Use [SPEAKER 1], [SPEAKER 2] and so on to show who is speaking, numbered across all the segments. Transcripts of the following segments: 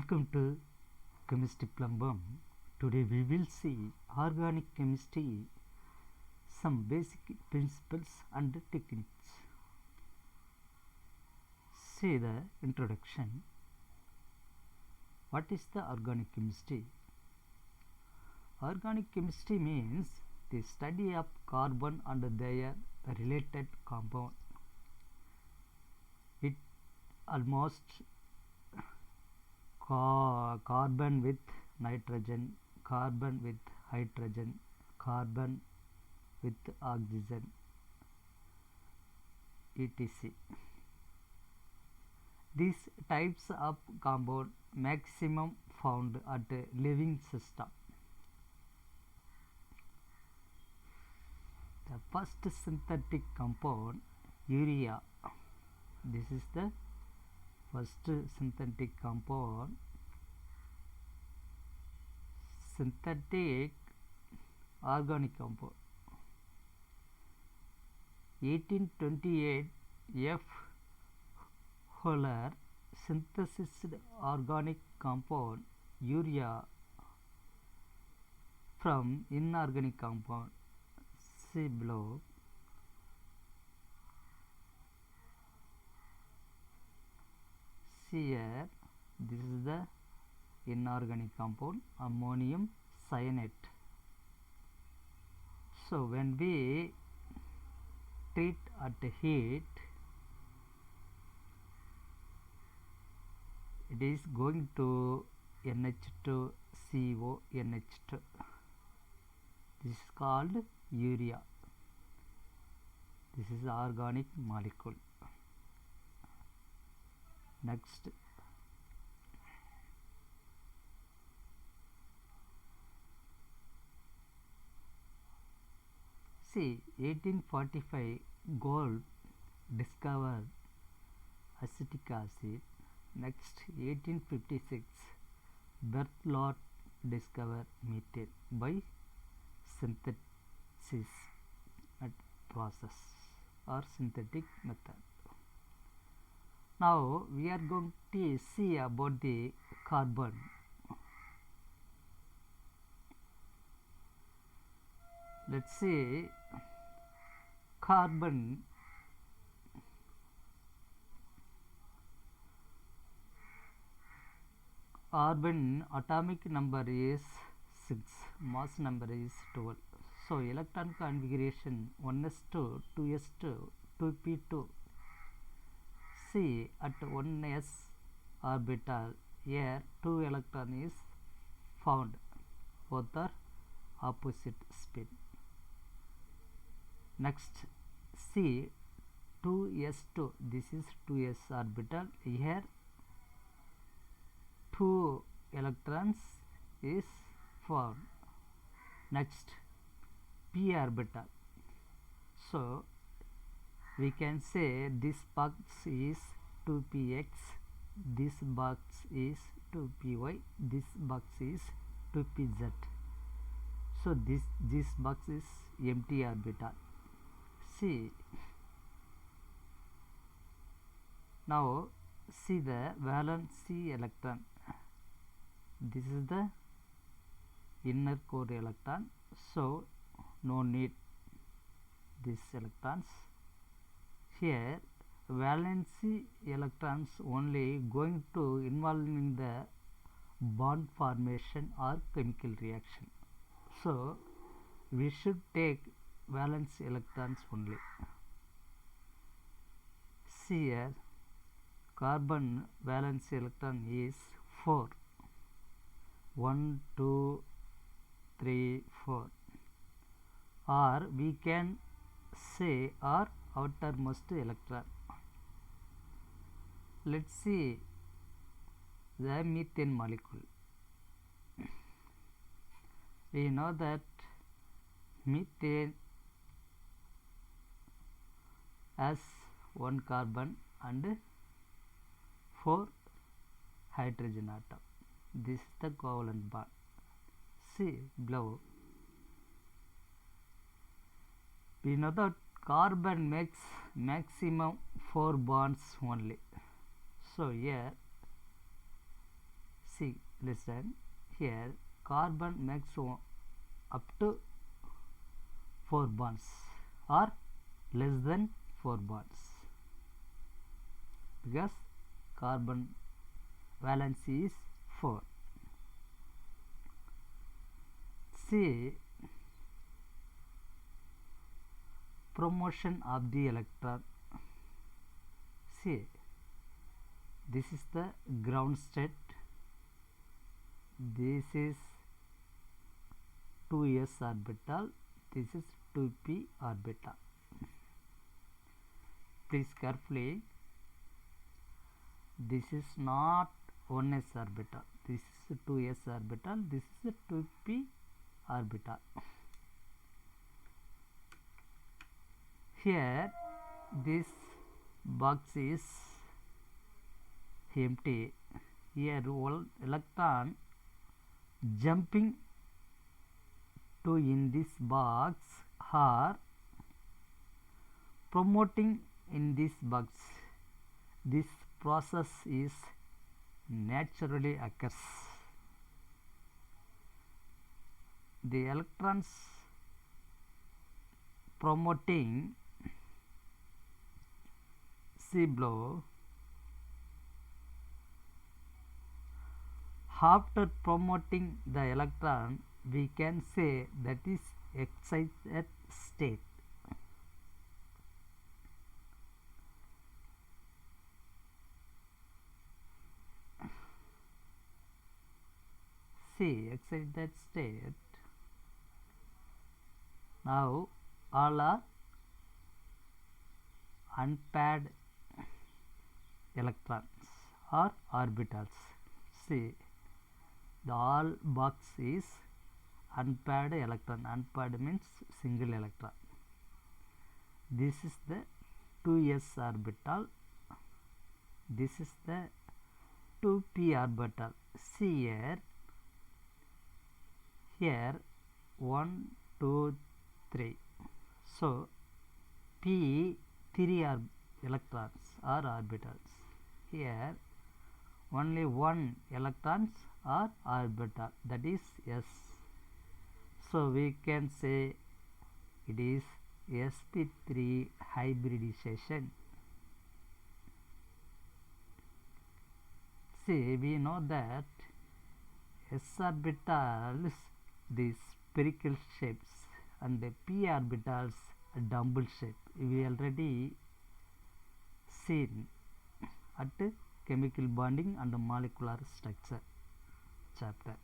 [SPEAKER 1] Welcome to Chemistry Plumbum. Today we will see organic chemistry, some basic principles and techniques. See the introduction. What is the organic chemistry? Organic chemistry means the study of carbon and their related compound. It almost carbon with nitrogen, carbon with hydrogen, carbon with oxygen, etc. These types of compound maximum found at a living system. The first synthetic compound, urea. This is the first synthetic compound, synthetic organic compound. 1828 F. Holler synthesized organic compound urea from inorganic compound. See below. Here, this is the inorganic compound, ammonium cyanate. So when we treat at heat, it is going to NH2CO NH2. This is called urea. This is organic molecule. Next, see 1845 gold discovered acetic acid. Next, 1856 Berthelot discovered methane by synthesis at process or synthetic method. Now we are going to see about the carbon. Let's see carbon. Carbon atomic number is 6, mass number is 12. So electron configuration 1s2, 2s2, 2p2. See at 1s orbital here 2 electron is found, both are opposite spin. Next, see 2s2, this is 2s orbital, here 2 electrons is found. Next, p orbital. So we can say this box is 2px, this box is 2py, this box is 2pz. So this box is empty orbital. See, now see the valency electron. This is the inner core electron, so no need these electrons. Here valency electrons only going to involving the bond formation or chemical reaction. So we should take valence electrons only. See here, carbon valence electron is 4. 1, 2, 3, 4. Or we can say our outermost electron. Let's see the methane molecule. We know that methane has 1 carbon and 4 hydrogen atom. This is the covalent bond. See below. We know that carbon makes maximum 4 bonds only. So here See, listen here. Carbon makes up to 4 bonds or less than 4 bonds because carbon valency is 4. See, promotion of the electron. See, this is the ground state. This is 2s orbital. This is 2p orbital. Please carefully. This is not 1s orbital. This is 2s orbital. This is a 2p orbital. Here, this box is empty. Here, one electron jumping to in this box or promoting in this box. This process is naturally occurs. The electrons promoting, see below. After promoting the electron, we can say that is excited state. See, excited state. Now all are unpaired electrons or orbitals. See, the all box is unpaired electron. Unpaired means single electron. This is the 2s orbital. This is the 2p orbital. See here. Here 1, 2, 3. So p 3 electrons or orbitals. Here only 1 electrons or orbital, that is s. So we can say it is sp3 hybridisation. See, we know that s orbitals the spherical shapes and the p orbitals dumbbell shape. We already seen at chemical bonding and molecular structure chapter.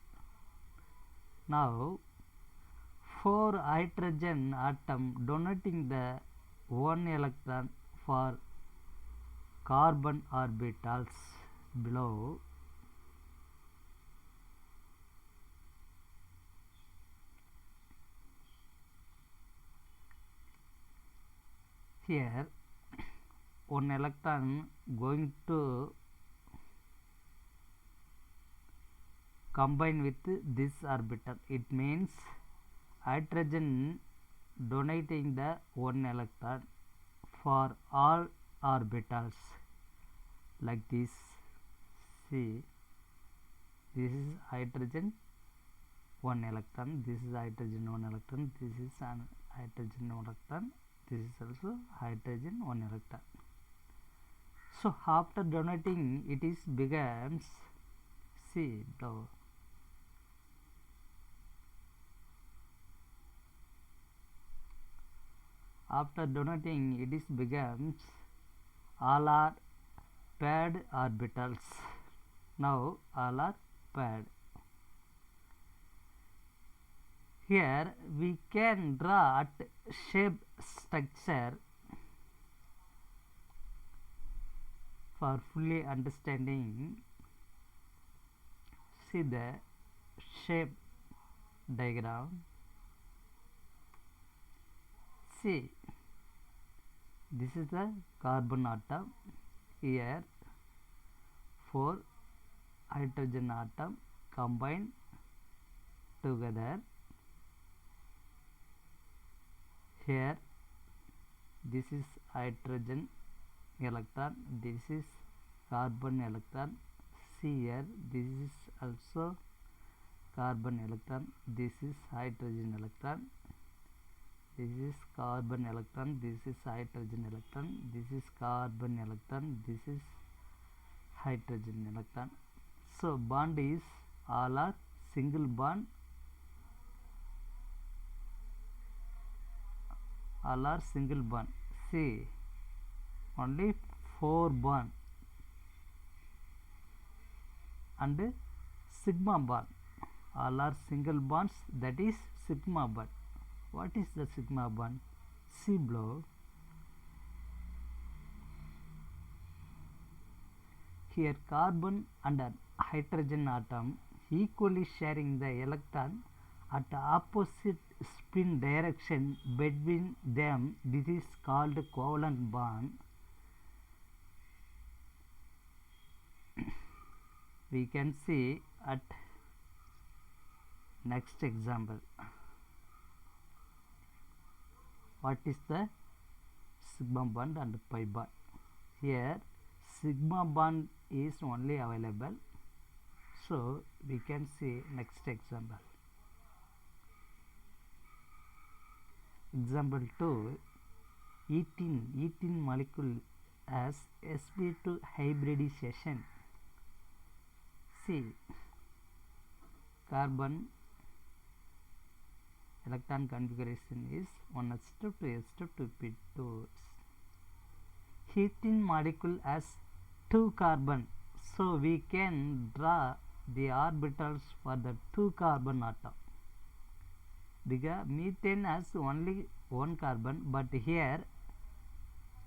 [SPEAKER 1] Now 4 hydrogen atom donating the 1 electron for carbon orbitals below. Here 1 electron going to combine with this orbital. It means hydrogen donating the 1 electron for all orbitals like this. See, this is hydrogen 1 electron, this is hydrogen 1 electron, this is an hydrogen 1 electron, this is also hydrogen 1 electron. So after donating, it is becomes, see now, after donating it is becomes all are paired orbitals. Now all are paired. Here we can draw at shape structure for fully understanding. See the shape diagram. See, this is the carbon atom. Here 4 hydrogen atom combined together. Here this is hydrogen electron, this is carbon electron. See here, this is also carbon electron, this is hydrogen electron, this is carbon electron, this is hydrogen electron, this is carbon electron, this is hydrogen electron. So bond is all are single bond, all are single bond. See, only 4 bond and sigma bond, all are single bonds, that is sigma bond. What is the sigma bond? See below. Here carbon and hydrogen atom equally sharing the electron at opposite spin direction between them. This is called covalent bond. We can see at next example. What is the sigma bond and pi bond? Here sigma bond is only available, so we can see next example. Example 2, ethene molecule has sp2 hybridisation. See, carbon electron configuration is 1s2 2s2 2p2. Ethene molecule has 2 carbon, so we can draw the orbitals for the 2 carbon atom, because methane has only 1 carbon, but here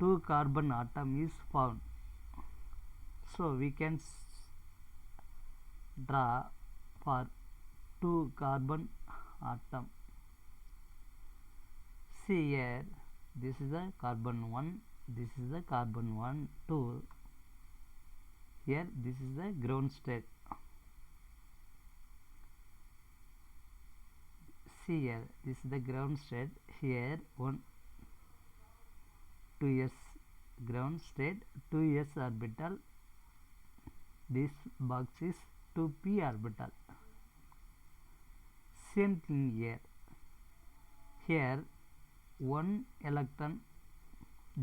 [SPEAKER 1] 2 carbon atom is found, so we can draw for 2 carbon atom. See here, this is the carbon 1, this is the carbon 1 2, here this is the ground state. See here, this is the ground state. Here 2s ground state, 2s orbital, this box is 2p orbital. Same thing here. Here 1 electron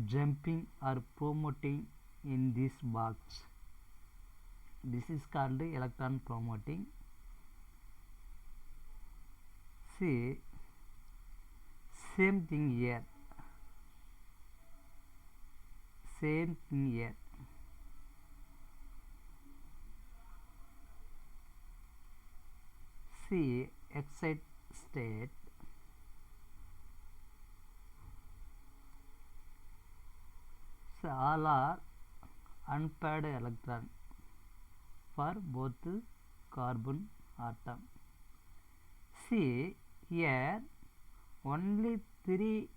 [SPEAKER 1] jumping or promoting in this box. This is called electron promoting. See, same thing here. Same thing here. See, excited state. So all are unpaired electron for both carbon atom. See here, only 3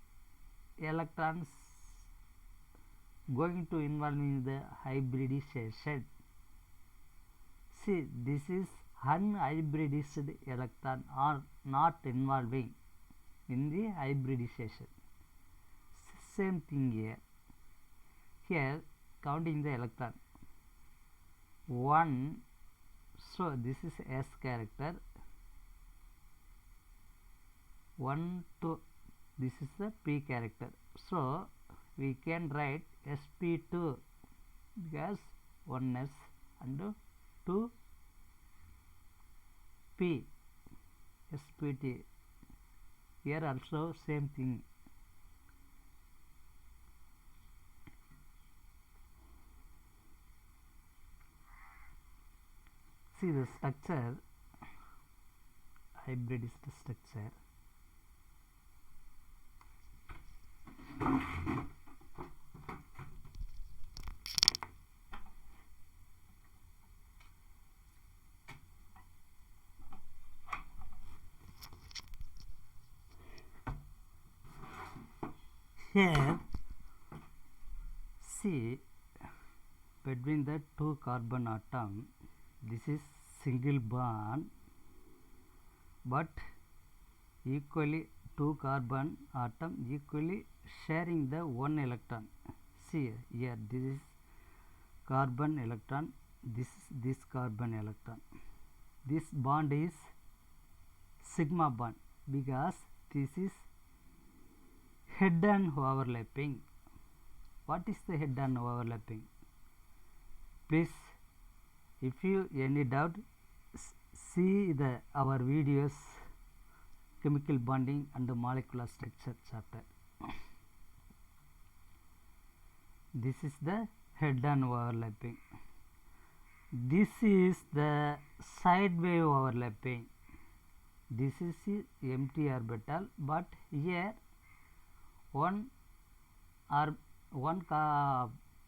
[SPEAKER 1] electrons going to involve in the hybridisation. See, this is unhybridized electron are not involving in the hybridization. Same thing here. Here counting the electron 1, so this is S character, 1 2, this is the P character, so we can write sp2 because 1s and 2 P spt. Here also same thing. See the structure, hybridized structure. Here, see, between the 2 carbon atom, this is single bond, but equally 2 carbon atom equally sharing the 1 electron. See here, this is carbon electron, this carbon electron. This bond is sigma bond because this is head-on overlapping. What is the head-on overlapping? Please, if you any doubt, see our videos, chemical bonding and the molecular structure chapter. This is the head-on overlapping. This is the side wave overlapping. This is empty orbital, but here one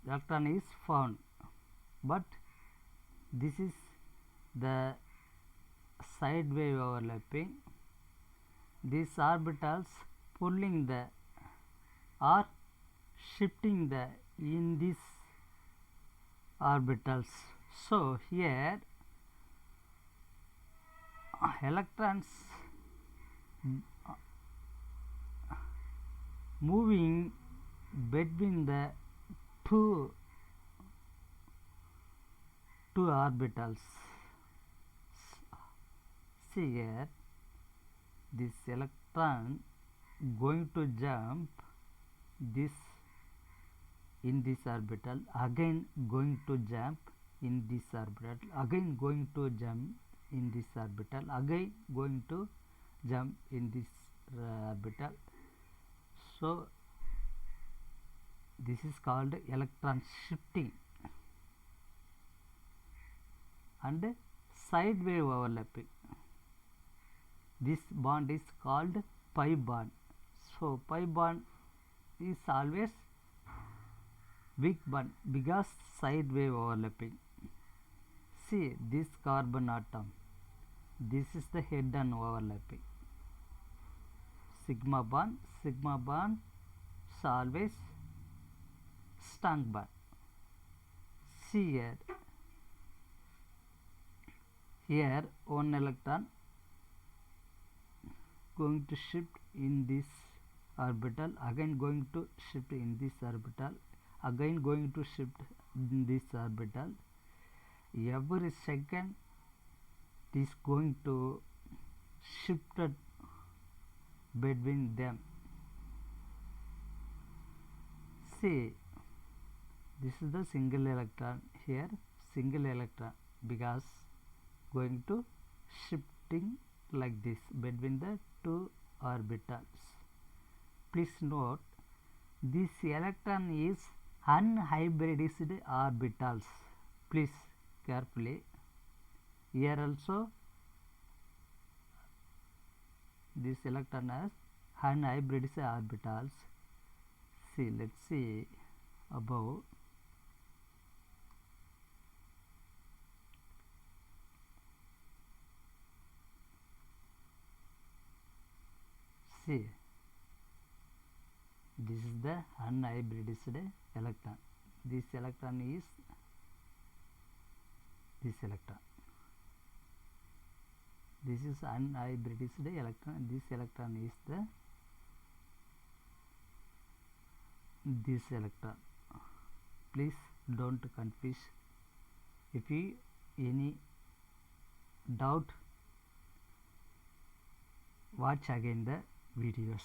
[SPEAKER 1] electron is found, but this is the side wave overlapping. These orbitals pulling the or shifting the in these orbitals. So here electrons moving between the two orbitals. See here, this electron going to jump this in this orbital, again going to jump in this orbital, again going to jump in this orbital, again going to jump in this orbital. So this is called electron shifting and side wave overlapping. This bond is called pi bond. So pi bond is always weak bond because side wave overlapping. See this carbon atom, this is the head-on overlapping. Sigma bond is always strong bond. See here one electron going to shift in this orbital, again going to shift in this orbital, again going to shift in this orbital. Every second it is going to shift between them. See, this is the single electron here, single electron, because going to shifting like this between the two orbitals. Please note, this electron is unhybridized orbitals. Please carefully. Here also this electron has unhybridized orbitals. See, let's see above. See, this is the unhybridized electron. This electron is this electron. This is unhybridized electron. This electron is this electron. Please don't confuse. If you any doubt, watch again the videos.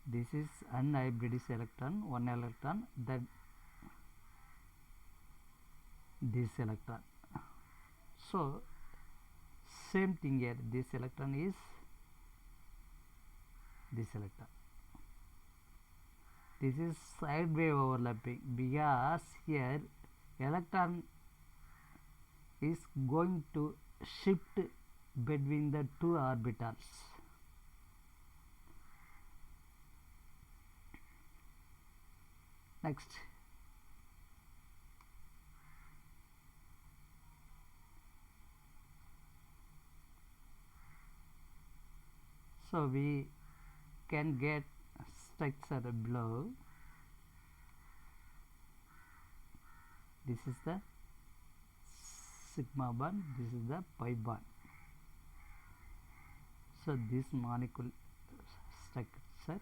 [SPEAKER 1] This is unhybridized electron, one electron, that this electron. So same thing here, this electron is this electron. This is side wave overlapping because here electron is going to shift between the two orbitals. Next, so we can get structure below. This is the sigma bond, this is the pi bond. So this molecule structure,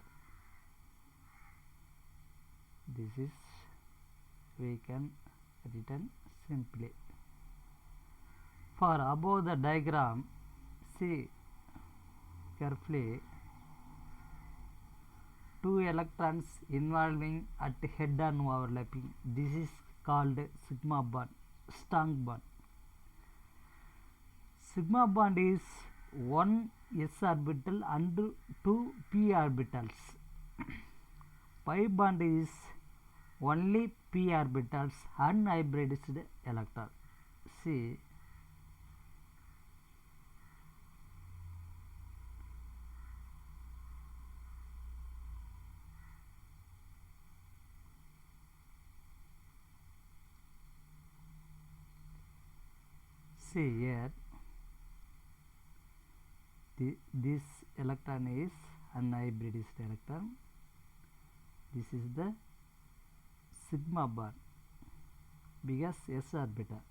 [SPEAKER 1] this is we can written simply. For above the diagram, see carefully, two electrons involving at head-on overlapping. This is called sigma bond, strong bond. Sigma bond is one s orbital and two p orbitals. Pi bond is only p orbitals, unhybridized electron. See, here this electron is unhybridized electron. This is the sigma bond because s orbital.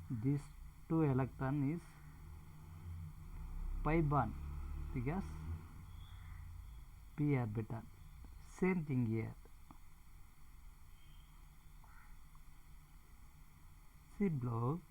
[SPEAKER 1] This two electron is pi bond because p orbital. Same thing here. See below.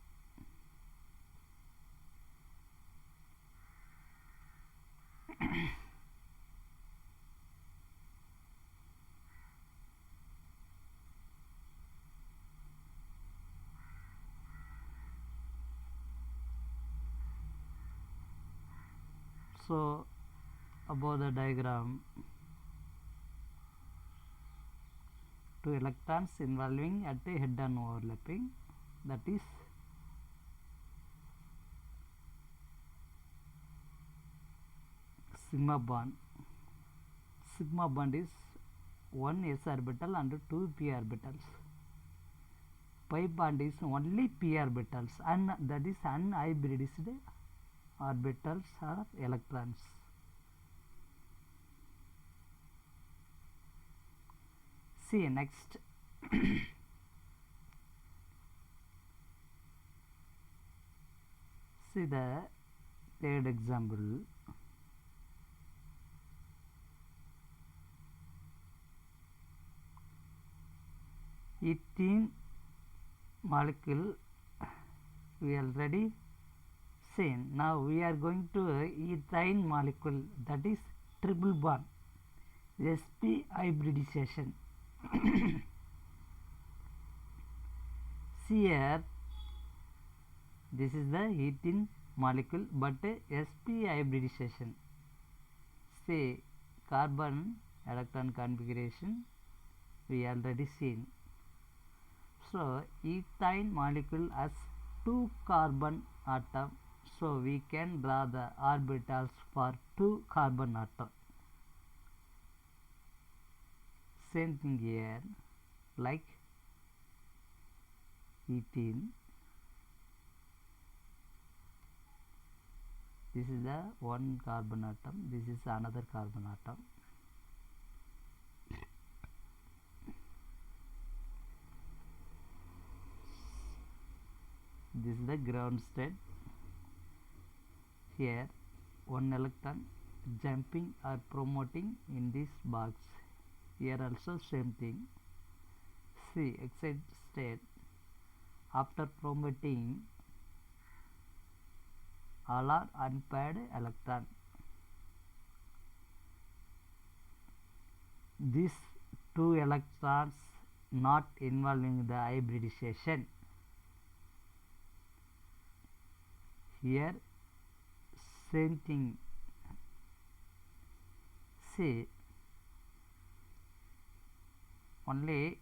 [SPEAKER 1] So above the diagram, two electrons involving at a head-on overlapping, that is sigma bond. Sigma bond is one s orbital and two p orbitals. Pi bond is only p orbitals, and that is unhybridized orbitals or electrons. See next. See the third example. Ethene molecule we already seen. Now we are going to ethyne molecule, that is triple bond, sp-hybridisation. See here, this is the ethene molecule, but sp-hybridisation. See carbon electron configuration we already seen. So ethyne molecule has two carbon atom, so we can draw the orbitals for two carbon atom. Same thing here, like ethene. This is the one carbon atom, this is another carbon atom. This is the ground state. Here one electron jumping or promoting in this box. Here also same thing. See excited state, after promoting all are unpaired electron. These two electrons not involving the hybridization. Here same thing. See only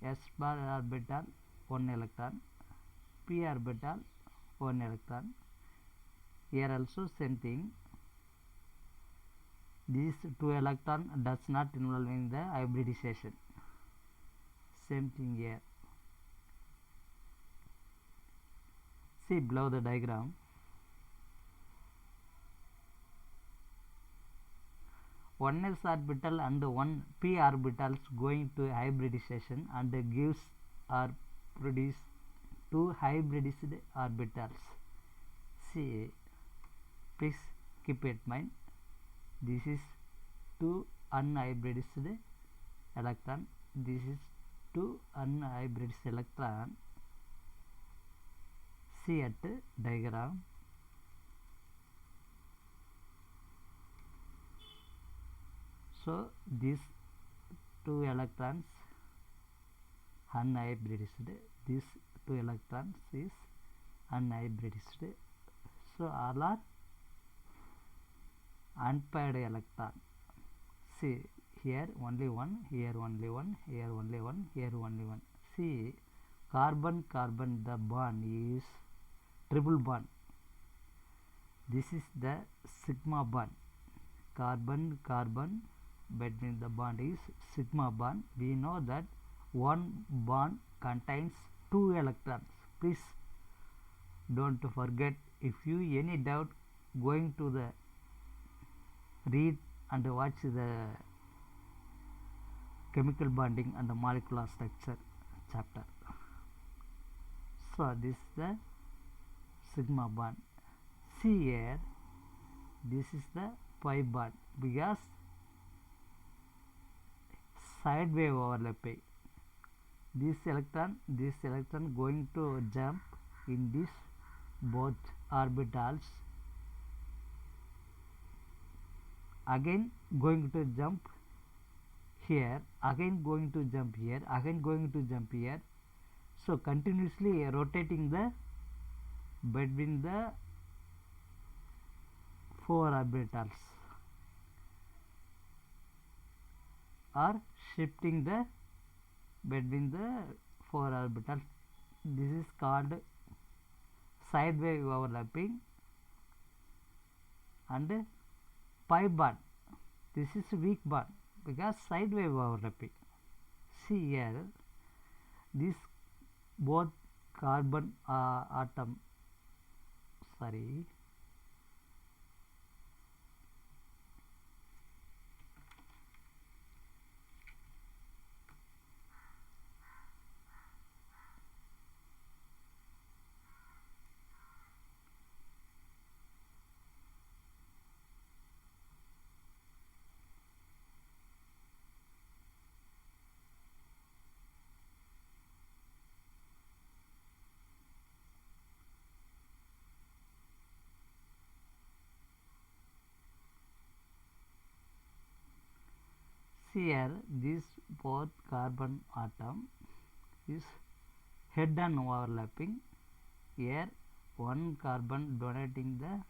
[SPEAKER 1] s bar orbital one electron, p orbital one electron. Here also same thing. These two electron does not involving the hybridization. Same thing here. See below the diagram. One s orbital and one p orbitals going to hybridization and gives or produce two hybridized orbitals. See, please keep it in mind. This is two unhybridized electron. This is two unhybridized electron. See at diagram. So these two electrons unhybridized, these two electrons is unhybridized, so all are unpaired electron. See here only one, here only one, here only one, here only one. See carbon carbon, the bond is triple bond. This is the sigma bond. Carbon carbon between the bond is sigma bond. We know that one bond contains two electrons. Please don't forget. If you any doubt, going to the read and watch the chemical bonding and the molecular structure chapter. So this is the sigma bond. See here, this is the pi bond, because side wave overlapping. This electron going to jump in this both orbitals, again going to jump here, again going to jump here, again going to jump here. So continuously rotating the between the four orbitals, or shifting the between the four orbitals. This is called side wave overlapping. And pi bond, this is weak bond because side wave overlapping. See here, this both carbon atom, sorry, here this both carbon atom is head-on overlapping. Here one carbon donating the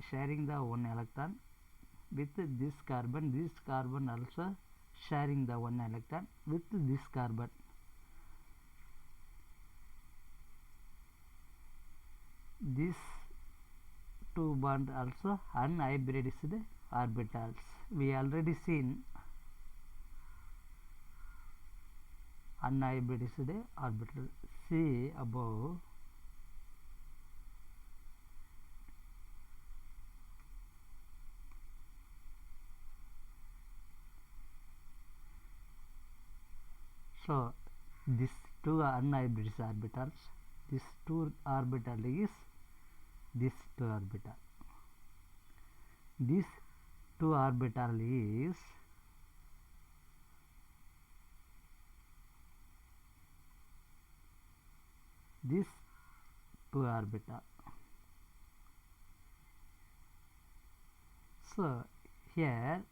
[SPEAKER 1] sharing the one electron with this carbon also sharing the one electron with this carbon. This two bond also unhybridized orbitals. We already seen unhybridized orbital. See above. So these two unhybridized orbitals, this two orbital is this two orbital. This two orbital is this two orbital. So here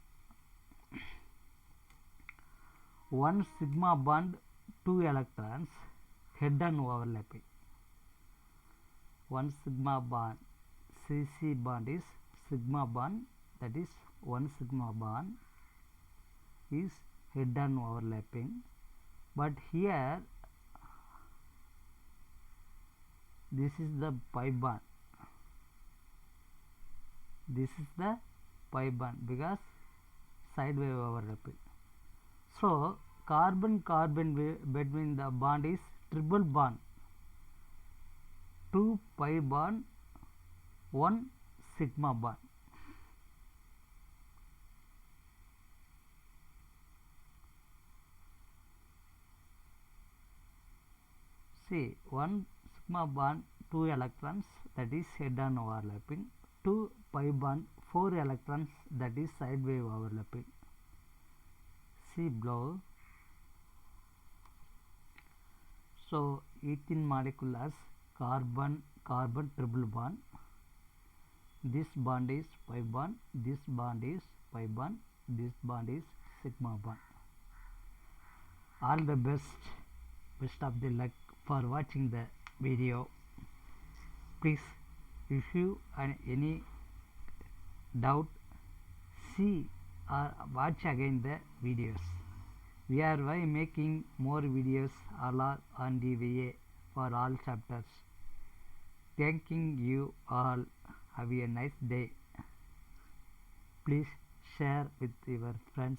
[SPEAKER 1] one sigma bond, two electrons, head-on overlapping. One sigma bond, CC bond is sigma bond, that is one sigma bond is head-on overlapping. But here this is the pi bond. This is the pi bond because side wave overlapping. So carbon carbon between the bond is triple bond, 2 pi bond, 1 sigma bond. See, 1 sigma bond, 2 electrons, that is head-on overlapping. 2 pi bond, 4 electrons, that is side wave overlapping. See below, So ethene molecule has carbon carbon triple bond. This bond is pi bond, this bond is pi bond, this bond is sigma bond. All the best of the luck for watching the video. Please, if you have any doubt, see or watch again the videos. We are making more videos all on the way for all chapters. Thanking you all. Have a nice day. Please share with your friends